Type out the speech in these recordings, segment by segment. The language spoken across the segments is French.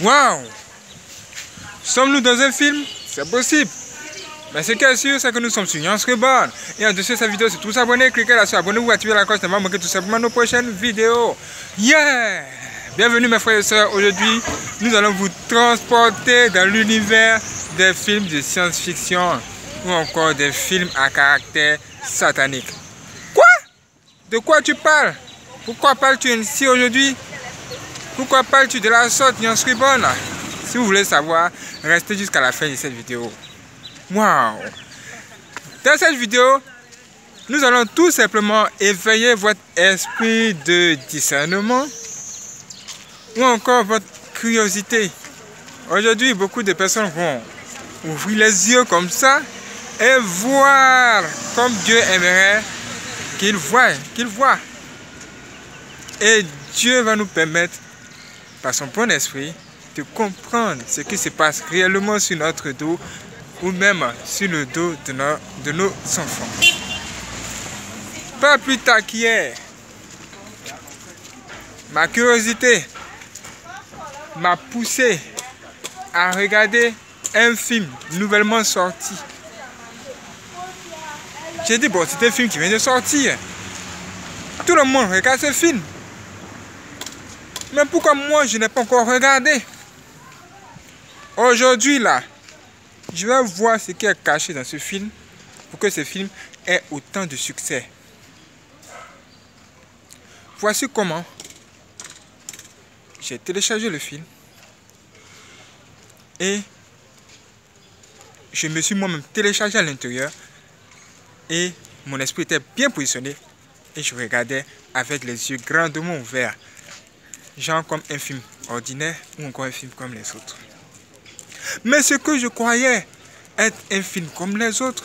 Waouh! Sommes-nous dans un film? C'est possible. Mais ce qui est sûr, c'est que nous sommes sur Nyans Reborn. Et en dessous de cette vidéo, c'est tous abonnés. Cliquez là-dessus, abonnez-vous, activez la cloche, ne pas manquer tout simplement nos prochaines vidéos. Yeah! Bienvenue mes frères et sœurs. Aujourd'hui, nous allons vous transporter dans l'univers des films de science-fiction ou encore des films à caractère satanique. Quoi? De quoi tu parles? Pourquoi parles-tu ainsi aujourd'hui? Pourquoi parles-tu de la sorte Nyans Reborn? Si vous voulez savoir, restez jusqu'à la fin de cette vidéo. Waouh! Dans cette vidéo, nous allons tout simplement éveiller votre esprit de discernement ou encore votre curiosité. Aujourd'hui, beaucoup de personnes vont ouvrir les yeux comme ça et voir comme Dieu aimerait qu'ils voient. Et Dieu va nous permettre, par son bon esprit, de comprendre ce qui se passe réellement sur notre dos ou même sur le dos de nos enfants. Pas plus tard qu'hier, ma curiosité m'a poussé à regarder un film nouvellement sorti. J'ai dit, bon, c'est un film qui vient de sortir. Tout le monde regarde ce film. Mais pourquoi moi, je n'ai pas encore regardé? Aujourd'hui, là, je vais voir ce qui est caché dans ce film pour que ce film ait autant de succès. Voici comment j'ai téléchargé le film et je me suis moi-même téléchargé à l'intérieur et mon esprit était bien positionné et je regardais avec les yeux grandement ouverts, genre comme un film ordinaire ou encore un film comme les autres. Mais ce que je croyais être un film comme les autres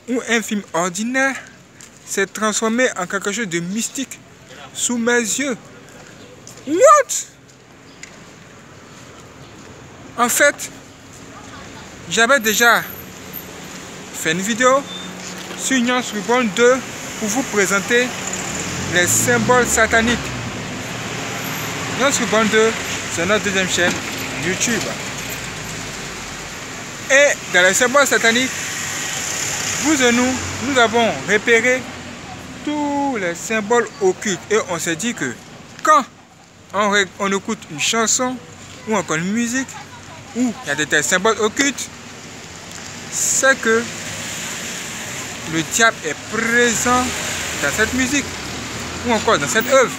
ou un film ordinaire s'est transformé en quelque chose de mystique sous mes yeux. What? En fait, j'avais déjà fait une vidéo sur Nyans Reborn 2 pour vous présenter les symboles sataniques. Nyans Reborn 2, c'est notre deuxième chaîne YouTube. Et dans les symboles sataniques, vous et nous avons repéré tous les symboles occultes. Et on s'est dit que quand on écoute une chanson ou encore une musique où il y a des symboles occultes, c'est que le diable est présent dans cette musique ou encore dans cette œuvre.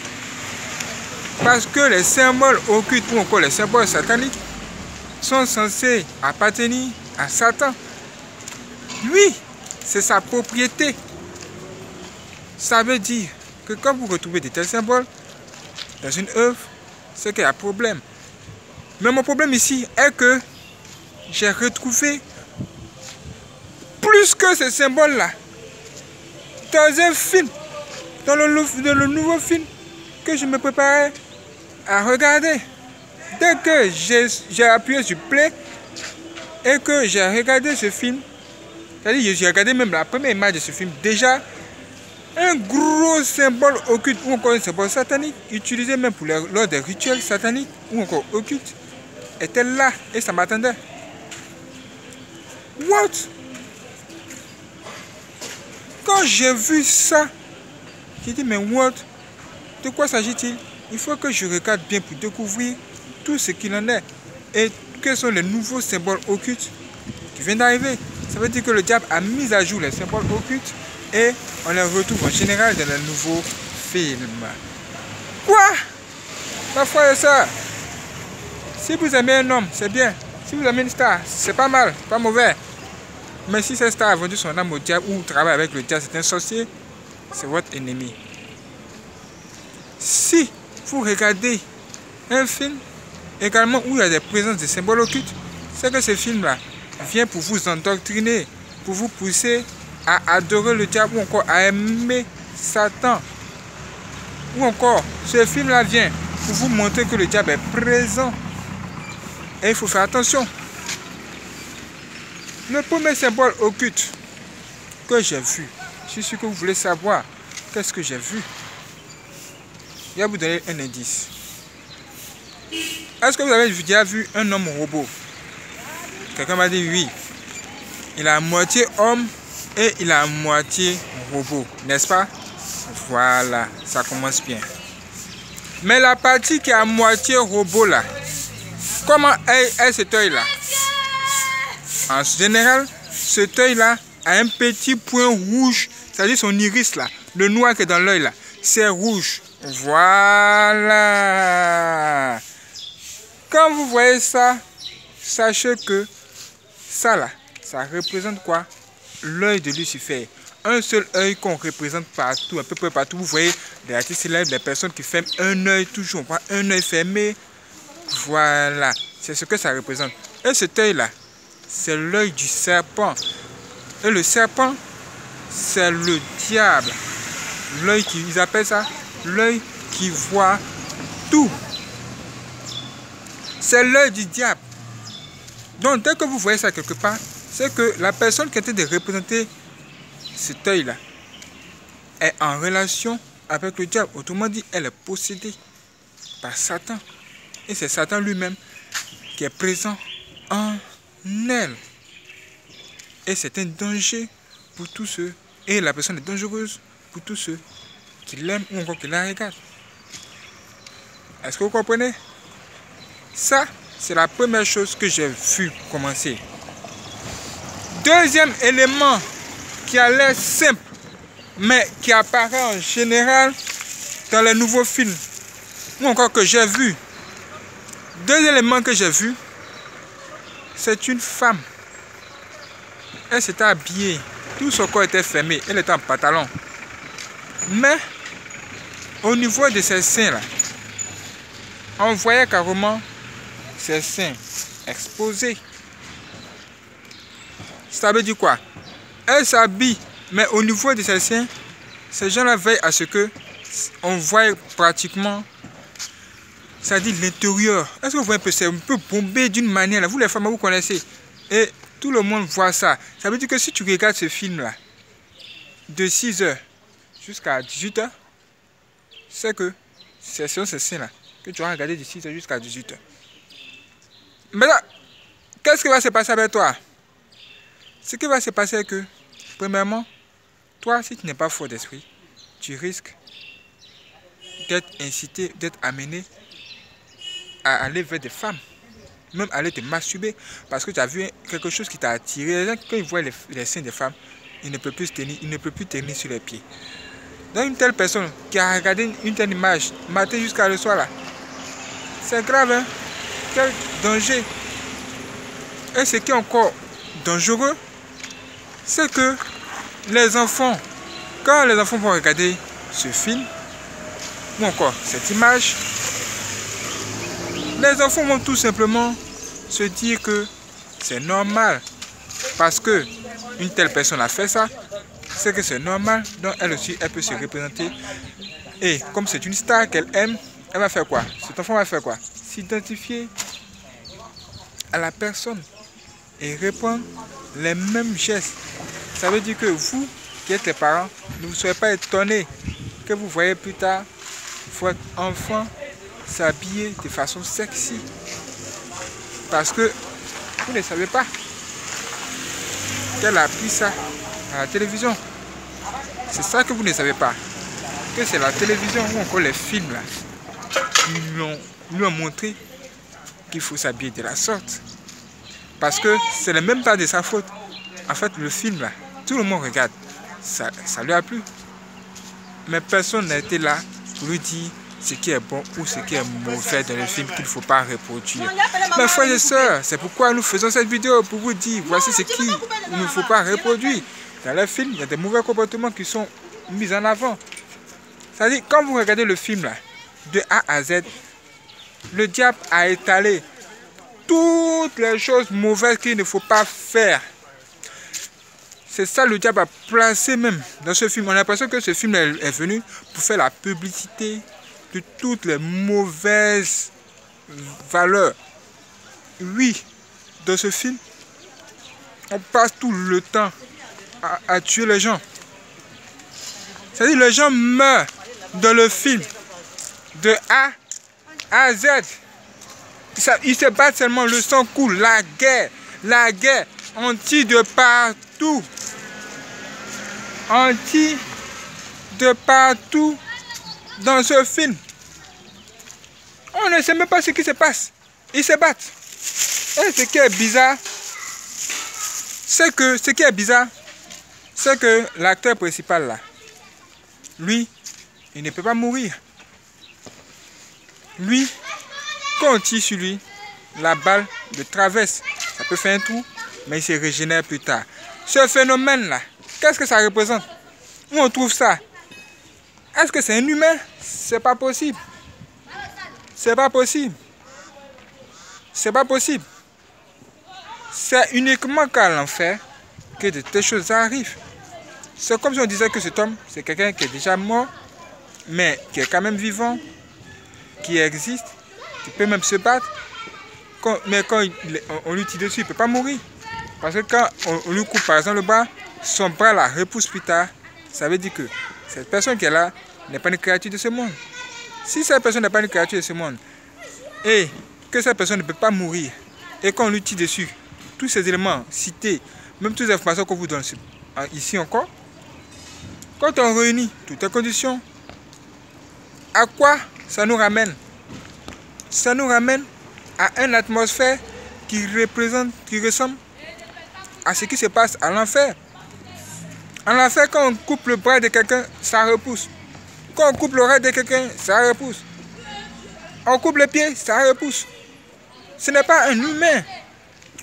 Parce que les symboles occultes ou encore les symboles sataniques sont censés appartenir à Satan. Lui, c'est sa propriété. Ça veut dire que quand vous retrouvez de tels symboles dans une œuvre, c'est qu'il y a un problème. Mais mon problème ici est que j'ai retrouvé plus que ces symboles-là dans un film, dans le nouveau film que je me préparais à regarder. Dès que j'ai appuyé sur play et que j'ai regardé ce film, c'est-à-dire j'ai regardé même la première image de ce film, déjà un gros symbole occulte ou encore un symbole satanique, utilisé même lors des rituels sataniques ou encore occultes, était là et ça m'attendait. What? Quand j'ai vu ça, j'ai dit mais what? De quoi s'agit-il? Il faut que je regarde bien pour découvrir tout ce qu'il en est et quels sont les nouveaux symboles occultes qui viennent d'arriver. Ça veut dire que le diable a mis à jour les symboles occultes et on les retrouve en général dans les nouveaux films. Quoi? Ma frère et soeur, si vous aimez un homme, c'est bien. Si vous aimez une star, c'est pas mal, pas mauvais. Mais si cette star a vendu son âme au diable ou travaille avec le diable, c'est un sorcier, c'est votre ennemi. Si vous regardez un film également où il y a des présences de symboles occultes, c'est que ce film-là vient pour vous endoctriner, pour vous pousser à adorer le diable ou encore à aimer Satan. Ou encore, ce film-là vient pour vous montrer que le diable est présent. Et il faut faire attention. Le premier symbole occulte que j'ai vu, je suis sûr que vous voulez savoir qu'est-ce que j'ai vu. Je vais vous donner un indice. Est-ce que vous avez déjà vu un homme robot? Quelqu'un m'a dit oui. Il a moitié homme et il a moitié robot, n'est-ce pas? Voilà, ça commence bien. Mais la partie qui est à moitié robot là, comment est cet œil là? En général, cet œil là a un petit point rouge, c'est-à-dire son iris là, le noir qui est dans l'œil là, c'est rouge. Voilà. Quand vous voyez ça, sachez que ça là, ça représente quoi? L'œil de Lucifer. Un seul œil qu'on représente partout, à peu près partout. Vous voyez les artistes célèbres, les personnes qui ferment un œil toujours, on voit un œil fermé. Voilà, c'est ce que ça représente. Et cet œil là, c'est l'œil du serpent. Et le serpent, c'est le diable. L'œil qui, ils appellent ça, l'œil qui voit tout. C'est l'œil du diable. Donc, dès que vous voyez ça quelque part, c'est que la personne qui était de représenter cet œil-là est en relation avec le diable. Autrement dit, elle est possédée par Satan. Et c'est Satan lui-même qui est présent en elle. Et c'est un danger pour tous ceux. Et la personne est dangereuse pour tous ceux qui l'aiment ou encore qui la regardent. Est-ce que vous comprenez? Ça, c'est la première chose que j'ai vu commencer. Deuxième élément qui a l'air simple, mais qui apparaît en général dans les nouveaux films, ou encore que j'ai vu. Deux éléments que j'ai vus, c'est une femme. Elle s'était habillée, tout son corps était fermé, elle était en pantalon. Mais au niveau de ses seins là, on voyait carrément ses seins exposés. Ça veut dire quoi? Elle s'habille, mais au niveau de ses seins, ces gens-là veillent à ce que on voit pratiquement, ça dit l'intérieur. Est-ce que vous voyez un peu, c'est un peu bombé d'une manière là. Vous les femmes, vous connaissez. Et tout le monde voit ça. Ça veut dire que si tu regardes ce film-là, de 6h jusqu'à 18h, c'est que c'est sur ces seins-là que tu vas regarder de 6h jusqu'à 18h. Maintenant, qu'est-ce qui va se passer avec toi? Ce qui va se passer est que, premièrement, toi, si tu n'es pas fort d'esprit, tu risques d'être incité, d'être amené à aller vers des femmes, même aller te masturber, parce que tu as vu quelque chose qui t'a attiré. Les gens, quand ils voient les seins des femmes, ils ne peuvent plus tenir sur les pieds. Donc une telle personne qui a regardé une telle image, matin jusqu'à le soir là, c'est grave, hein? Quel danger! Et ce qui est encore dangereux, c'est que les enfants, quand les enfants vont regarder ce film, ou encore cette image, les enfants vont tout simplement se dire que c'est normal. Parce que une telle personne a fait ça, c'est que c'est normal. Donc elle aussi, elle peut se représenter. Et comme c'est une star qu'elle aime, elle va faire quoi? Cet enfant va faire quoi? S'identifier à la personne et répondre les mêmes gestes. Ça veut dire que vous, qui êtes les parents, ne vous soyez pas étonnés que vous voyez plus tard votre enfant s'habiller de façon sexy. Parce que vous ne savez pas qu'elle a appris ça à la télévision. C'est ça que vous ne savez pas. Que c'est la télévision ou encore les films là qui lui ont montré qu'il faut s'habiller de la sorte. Parce que ce n'est même pas de sa faute. En fait, le film là, tout le monde regarde. Ça lui a plu. Mais personne n'a été là pour lui dire ce qui est bon ou ce qui est mauvais dans le film qu'il ne faut pas reproduire. Mes frères et sœurs, c'est pourquoi nous faisons cette vidéo, pour vous dire voici ce qu'il ne faut pas reproduire. Dans le film, il y a des mauvais comportements qui sont mis en avant. C'est-à-dire, quand vous regardez le film là, de A à Z, le diable a étalé toutes les choses mauvaises qu'il ne faut pas faire. C'est ça le diable a placé même dans ce film. On a l'impression que ce film est venu pour faire la publicité de toutes les mauvaises valeurs. Oui, dans ce film, on passe tout le temps à tuer les gens. C'est-à-dire les gens meurent dans le film de A à Z. Ils se battent seulement, le sang coule, la guerre, on tire de partout. On tire de partout dans ce film. On ne sait même pas ce qui se passe. Ils se battent. Et ce qui est bizarre, c'est que l'acteur principal là, lui, il ne peut pas mourir. Lui, quand on tire sur lui, la balle le traverse. Ça peut faire un trou, mais il se régénère plus tard. Ce phénomène-là, qu'est-ce que ça représente? Où on trouve ça? Est-ce que c'est un humain? C'est pas possible. C'est pas possible. C'est pas possible. C'est uniquement qu'à l'enfer que de telles choses arrivent. C'est comme si on disait que cet homme, c'est quelqu'un qui est déjà mort, mais qui est quand même vivant, qui existe, qui peut même se battre. Mais quand on lui tire dessus, il ne peut pas mourir. Parce que quand on lui coupe par exemple le bras, son bras là repousse plus tard. Ça veut dire que cette personne qui est là n'est pas une créature de ce monde. Si cette personne n'est pas une créature de ce monde, et que cette personne ne peut pas mourir, et qu'on lui tire dessus, tous ces éléments cités, même toutes les informations qu'on vous donne ici encore, quand on réunit toutes les conditions, à quoi ça nous ramène? Ça nous ramène à une atmosphère qui ressemble à ce qui se passe à l'enfer. En enfer, quand on coupe le bras de quelqu'un, ça repousse. Quand on coupe l'oreille de quelqu'un, ça repousse. On coupe le pied, ça repousse. Ce n'est pas un humain.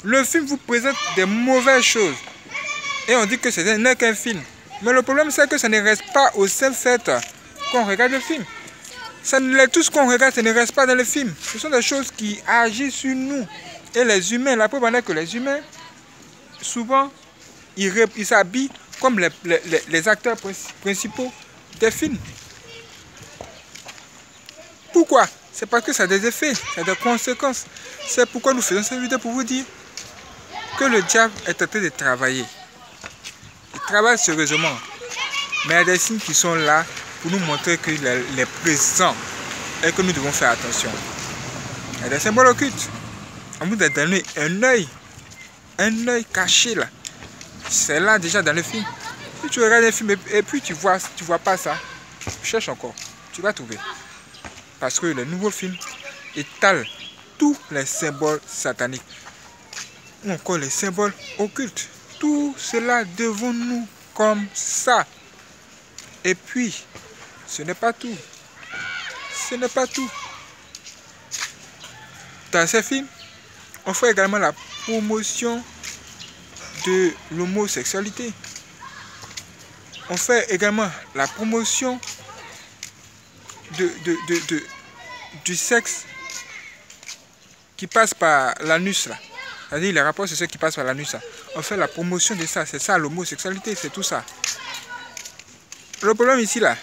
Le film vous présente des mauvaises choses. Et on dit que ce n'est qu'un film. Mais le problème, c'est que ça ne reste pas au seul fait qu'on regarde le film. Tout ce qu'on regarde, ça ne reste pas dans le film. Ce sont des choses qui agissent sur nous. Et les humains, la preuve en est que les humains, souvent, ils s'habillent comme les acteurs principaux des films. Pourquoi? C'est parce que ça a des effets, ça a des conséquences. C'est pourquoi nous faisons cette vidéo pour vous dire que le diable est en train de travailler. Il travaille sérieusement. Mais il y a des signes qui sont là pour nous montrer qu'il est présent et que nous devons faire attention. Il y a des symboles occultes. On vous a donné un œil caché là. C'est là déjà dans le film. Si tu regardes un film et puis tu vois pas ça, cherche encore, tu vas trouver. Parce que le nouveau film étale tous les symboles sataniques ou encore les symboles occultes. Tout cela devant nous comme ça. Et puis, ce n'est pas tout. Ce n'est pas tout. Dans ces films, on fait également la promotion de l'homosexualité. On fait également la promotion du sexe qui passe par l'anus là. C'est-à-dire les rapports, c'est ceux qui passent par l'anus là. On fait la promotion de ça, c'est ça l'homosexualité, c'est tout ça. Le problème ici là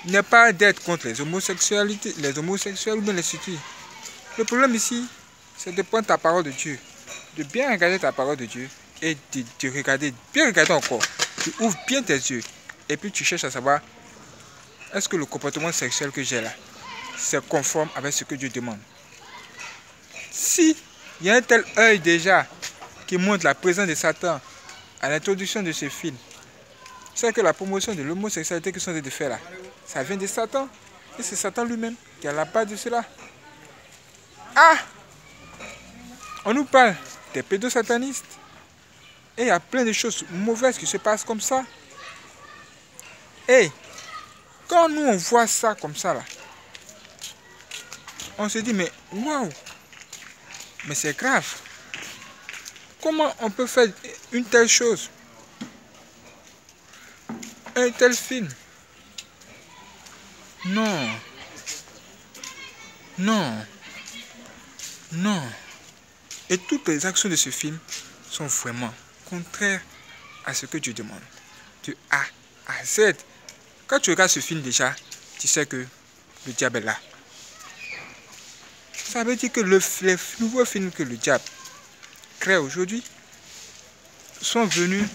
n'est pas d'être contre les homosexuels ou bien les situés. Le problème ici, c'est de prendre ta parole de Dieu, de bien regarder ta parole de Dieu et de regarder, bien regarder encore. Tu ouvres bien tes yeux et puis tu cherches à savoir est-ce que le comportement sexuel que j'ai là, c'est conforme avec ce que Dieu demande. Si il y a un tel œil déjà qui montre la présence de Satan à l'introduction de ce film, c'est que la promotion de l'homosexualité que sont en train de faire là, ça vient de Satan. Et c'est Satan lui-même qui est à la base de cela. Ah! On nous parle des pédosatanistes. Et il y a plein de choses mauvaises qui se passent comme ça. Et quand nous on voit ça comme ça là, on se dit mais waouh! Mais c'est grave. Comment on peut faire une telle chose? Un tel film? Non. Non. Non. Et toutes les actions de ce film sont vraiment contraires à ce que Dieu demande. De A à Z. Quand tu regardes ce film déjà, tu sais que le diable est là. Ça veut dire que les nouveaux films que le diable crée aujourd'hui sont venus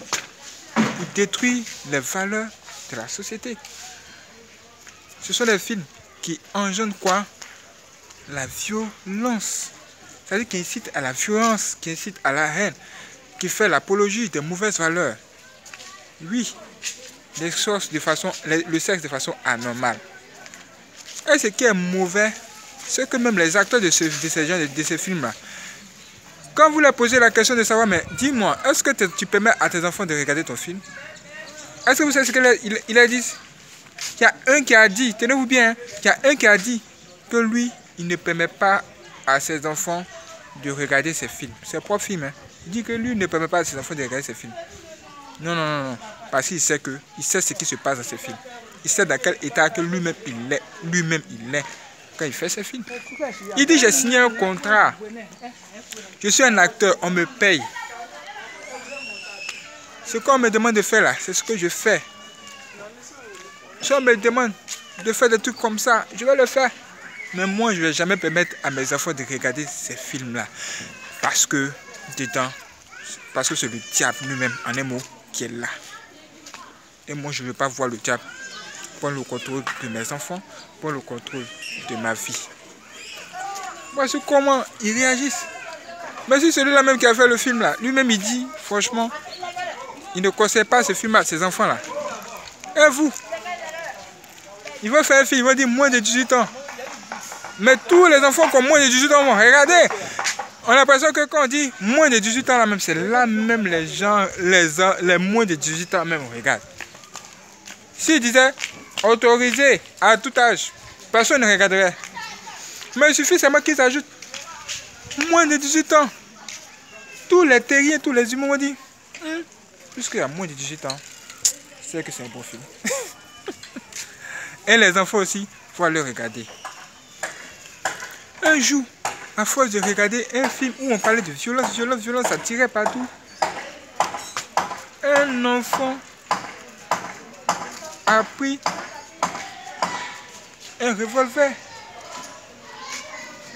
pour détruire les valeurs de la société. Ce sont des films qui engendrent quoi? La violence. c'est-à-dire qui incite à la violence, qui incite à la haine, qui fait l'apologie des mauvaises valeurs. Oui, le sexe de façon anormale. Et ce qui est mauvais, c'est que même les acteurs de ces films-là, quand vous leur posez la question de savoir, mais dis-moi, est-ce que tu permets à tes enfants de regarder ton film? Est-ce que vous savez ce qu'il a dit? Il y a un qui a dit, tenez-vous bien, il y a un qui a dit que lui, il ne permet pas à ses enfants de regarder ses films. Ses propres films. Hein. Il dit que lui ne permet pas à ses enfants de regarder ses films. Non, non, non, non. Parce qu'il sait ce qui se passe dans ses films. Il sait dans quel état que lui-même il est. Lui-même il est. Quand il fait ses films. Il dit, j'ai signé un contrat. Je suis un acteur, on me paye. Ce qu'on me demande de faire là, c'est ce que je fais. Si on me demande de faire des trucs comme ça, je vais le faire. Mais moi, je ne vais jamais permettre à mes enfants de regarder ces films-là. Parce que, dedans, c'est le diable lui-même, en un mot, qui est là. Et moi, je ne veux pas voir le diable prendre le contrôle de mes enfants, prendre le contrôle de ma vie. Voici comment ils réagissent. Mais si celui-là même qui a fait le film là, lui-même il dit, franchement, il ne conseille pas ce film à ses enfants là. Et vous? Il va faire un film, il va dire moins de 18 ans. Mais tous les enfants qui ont moins de 18 ans vont regarder. On a l'impression que quand on dit moins de 18 ans là même, c'est là même les gens, les moins de 18 ans même regardent. S'il disait autorisé à tout âge, personne ne regarderait. Mais il suffit seulement qu'ils ajoutent moins de 18 ans. Tous les terriens, tous les humains vont dire, puisqu'il y a moins de 18 ans, c'est que c'est un bon film. Et les enfants aussi, il faut aller regarder. Un jour, à force de regarder un film où on parlait de violence, ça tirait partout. Un enfant a pris un revolver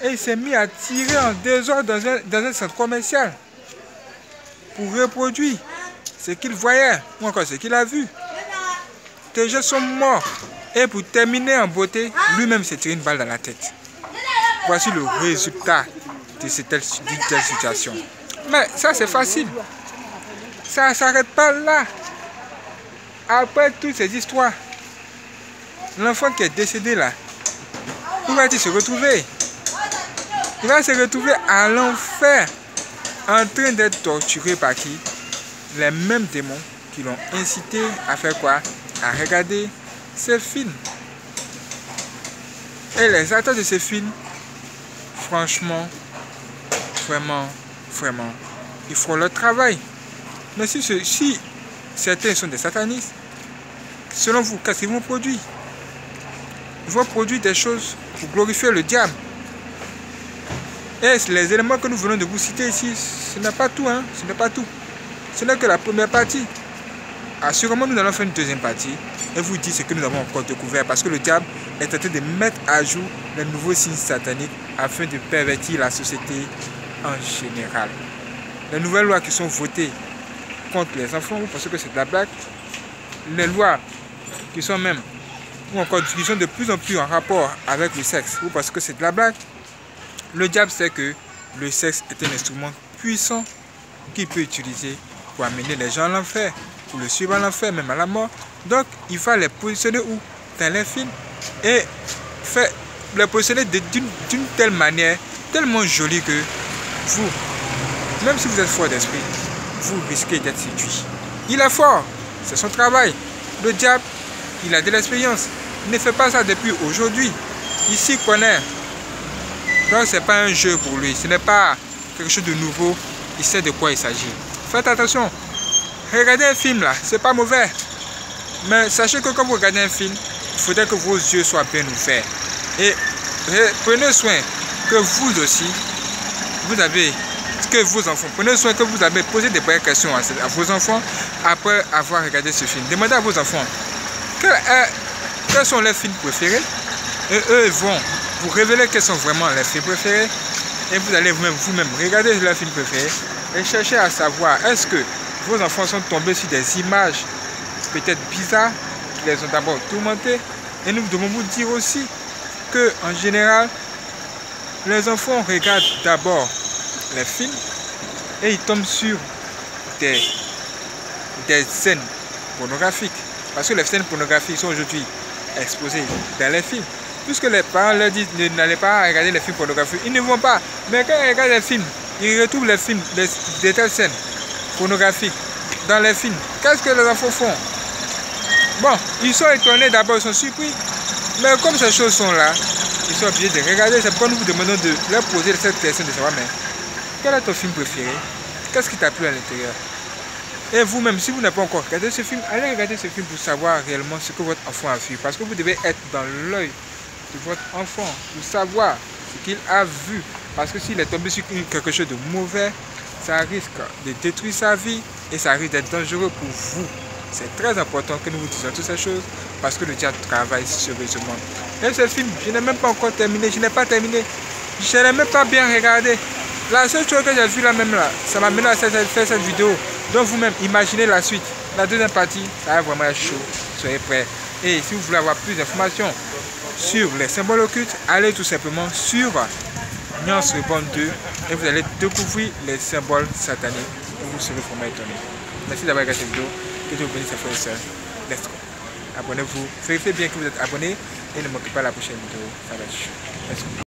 et il s'est mis à tirer en désordre dans un centre commercial pour reproduire ce qu'il voyait ou encore ce qu'il a vu. Des gens sont morts et pour terminer en beauté, lui-même s'est tiré une balle dans la tête. Voici le résultat de cette situation. Mais ça c'est facile. Ça ne s'arrête pas là. Après toutes ces histoires, l'enfant qui est décédé là, où va-t-il se retrouver? Il va se retrouver à l'enfer, en train d'être torturé par qui? Les mêmes démons qui l'ont incité à faire quoi? À regarder ces films. Et les acteurs de ces films, franchement, vraiment, ils feront leur travail. Mais si certains sont des satanistes, selon vous, qu'est-ce qu'ils vont produire? Ils vont produire des choses pour glorifier le diable. Et les éléments que nous venons de vous citer ici, ce n'est pas tout, hein? Ce n'est pas tout. Ce n'est que la première partie. Assurément, nous allons faire une deuxième partie et vous dire ce que nous avons encore découvert. Parce que le diable est en train de mettre à jour les nouveaux signes sataniques afin de pervertir la société en général. Les nouvelles lois qui sont votées contre les enfants, vous pensez que c'est de la blague? Les lois qui sont même, ou encore qui sont de plus en plus en rapport avec le sexe, vous pensez que c'est de la blague? Le diable sait que le sexe est un instrument puissant qu'il peut utiliser pour amener les gens à l'enfer, pour le suivre à l'enfer, même à la mort. Donc, il va les positionner où? Dans les films. Et les positionner d'une telle manière, tellement jolie que vous, même si vous êtes fort d'esprit, vous risquez d'être séduit. Il est fort, c'est son travail. Le diable, il a de l'expérience. Il ne fait pas ça depuis aujourd'hui. Il s'y connaît. Donc, ce n'est pas un jeu pour lui. Ce n'est pas quelque chose de nouveau. Il sait de quoi il s'agit. Faites attention. Regardez un film là, c'est pas mauvais. Mais sachez que quand vous regardez un film, il faudrait que vos yeux soient bien ouverts. Et prenez soin que vous aussi, vous avez, que vos enfants, prenez soin que vous avez posé des vraies questions à vos enfants après avoir regardé ce film. Demandez à vos enfants quels sont leurs films préférés. Et eux vont vous révéler quels sont vraiment leurs films préférés. Et vous allez vous-même regarder leurs films préférés et chercher à savoir est-ce que vos enfants sont tombés sur des images peut-être bizarres qui les ont d'abord tourmentés. Et nous devons vous dire aussi que en général, les enfants regardent d'abord les films et ils tombent sur des scènes pornographiques. Parce que les scènes pornographiques sont aujourd'hui exposées dans les films. Puisque les parents leur disent n'allez pas regarder les films pornographiques, ils ne vont pas. Mais quand ils regardent les films, ils retrouvent les films, des telles scènes pornographiques dans les films. Qu'est-ce que les enfants font? Bon, ils sont étonnés d'abord, ils sont surpris. Mais comme ces choses sont là, ils sont obligés de regarder. C'est pourquoi nous vous demandons de leur poser cette question de savoir, mais quel est ton film préféré? Qu'est-ce qui t'a plu à l'intérieur? Et vous-même, si vous n'avez pas encore regardé ce film, allez regarder ce film pour savoir réellement ce que votre enfant a vu. Parce que vous devez être dans l'œil de votre enfant pour savoir ce qu'il a vu. Parce que s'il est tombé sur quelque chose de mauvais, ça risque de détruire sa vie et ça risque d'être dangereux pour vous. C'est très important que nous vous disions toutes ces choses parce que le diable travaille sur ce monde. Et ce film, je n'ai même pas encore terminé, je n'ai pas terminé. Je n'ai même pas bien regardé. La seule chose que j'ai vue là même là, ça m'a mené à faire cette vidéo. Donc vous-même, imaginez la suite. La deuxième partie, ça va vraiment être chaud. Soyez prêts. Et si vous voulez avoir plus d'informations sur les symboles occultes, allez tout simplement sur Nuance Reborn 2 et vous allez découvrir les symboles sataniques. Et vous serez vraiment étonnés. Merci d'avoir regardé cette vidéo. Que Dieu vous bénisse, frères et sœurs. Let's go. Abonnez-vous. Vérifiez bien que vous êtes abonné et ne manquez pas la prochaine vidéo. Ça va être chaud. Let's go.